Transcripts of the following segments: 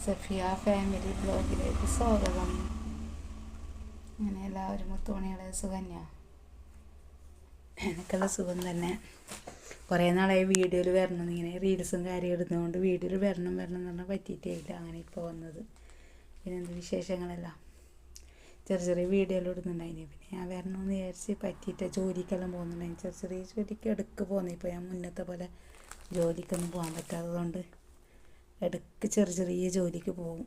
Safiya family ബ്ലോഗിലേക്ക് സ്വാഗതം. അങ്ങനെ എല്ലാവരും മുത്തുമണികളെ സുഖന്യ. എനിക്കുള്ള സുഖം തന്നെ. കുറേ നാളായി വീഡിയോയിൽ വരണം, ഇങ്ങനെ റീൽസും കാര്യം ഇടുന്നതുകൊണ്ട് വീഡിയോയിൽ വരണം എന്ന് പറഞ്ഞാൽ പറ്റിയിട്ടേ ഇല്ല. അങ്ങനെ ഇപ്പോൾ വന്നത്. പിന്നെ എന്ത് വിശേഷങ്ങളെല്ലാം ചെറിയ വീഡിയോയിൽ ഇടുന്നുണ്ടായിന്. പിന്നെ ഞാൻ വരണമെന്ന് വിചാരിച്ച് പറ്റിയിട്ട് ജോലിക്കെല്ലാം പോകുന്നുണ്ടായിരുന്നു. ചെറിയ ജോലിക്ക് എടുക്ക് പോകുന്നു. ഇപ്പോൾ ഞാൻ മുന്നത്തെ പോലെ ജോലിക്കൊന്നും പോകാൻ പറ്റാത്തതുകൊണ്ട് ഇടയ്ക്ക് ചെറിയ ജോലിക്ക് പോകും.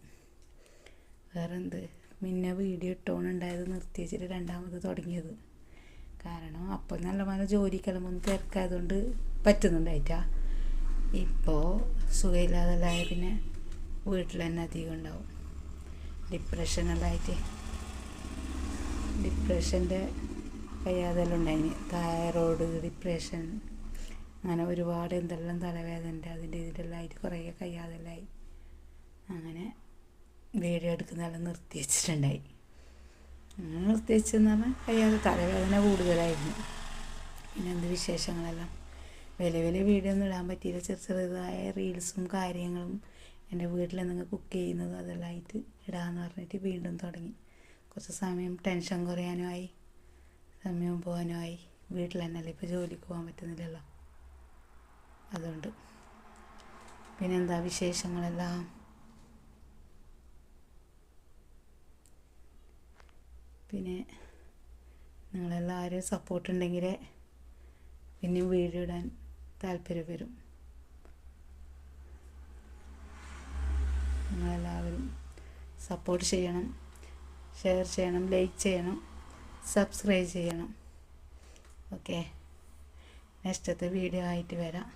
വേറെന്ത്, പിന്നെ വീഡിയോ ഇട്ടുകൊണ്ടുണ്ടായത് നിർത്തി വെച്ചിട്ട് രണ്ടാമത് തുടങ്ങിയത്. കാരണം അപ്പോൾ നല്ല ജോലിക്കെല്ലാം ഒന്ന് തിരക്കായതുകൊണ്ട് പറ്റുന്നുണ്ടായിട്ടാ. ഇപ്പോൾ സുഖമില്ലാതെല്ലായ പിന്നെ വീട്ടിൽ തന്നെ അധികം ഉണ്ടാവും. ഡിപ്രഷൻ്റെ കഴിയാതെല്ലാം ഉണ്ടായിന്. തൈറോയ്ഡ്, ഡിപ്രഷൻ, അങ്ങനെ ഒരുപാട് എന്തെല്ലാം തലവേദന അതിൻ്റെ ഇതിലെല്ലാം ആയിട്ട് കുറേ കഴിയാതെല്ലായി. അങ്ങനെ വീഡിയോ എടുക്കുന്നതെല്ലാം നിർത്തി വെച്ചിട്ടുണ്ടായി. അങ്ങനെ നിർത്തി വെച്ചെന്ന് പറഞ്ഞാൽ കഴിയാതെ തലവേദന കൂടുതലായിരുന്നു. പിന്നെ എന്ത് വിശേഷങ്ങളെല്ലാം വലിയ വീഡിയോ ഒന്നും ഇടാൻ പറ്റിയില്ല. ചെറുതായ റീൽസും കാര്യങ്ങളും എൻ്റെ വീട്ടിൽ എന്തെങ്കിലും കുക്ക് ചെയ്യുന്നതും അതെല്ലാം ആയിട്ട് ഇടാമെന്ന് പറഞ്ഞിട്ട് വീണ്ടും തുടങ്ങി. കുറച്ച് സമയം ടെൻഷൻ കുറയാനുമായി, സമയം പോകാനുമായി. വീട്ടിൽ തന്നെയല്ലേ, ഇപ്പോൾ ജോലിക്ക് പോകാൻ പറ്റുന്നില്ലല്ലോ. അതുകൊണ്ട് പിന്നെന്താ വിശേഷങ്ങളെല്ലാം. പിന്നെ നിങ്ങളെല്ലാവരും സപ്പോർട്ട് ഉണ്ടെങ്കിൽ പിന്നെയും വീഡിയോ ഇടാൻ താല്പര്യം വരും. നിങ്ങളെല്ലാവരും സപ്പോർട്ട് ചെയ്യണം, ഷെയർ ചെയ്യണം, ലൈക്ക് ചെയ്യണം, സബ്സ്ക്രൈബ് ചെയ്യണം. ഓക്കെ, നെക്സ്റ്റത്തെ വീഡിയോ ആയിട്ട് വരാം.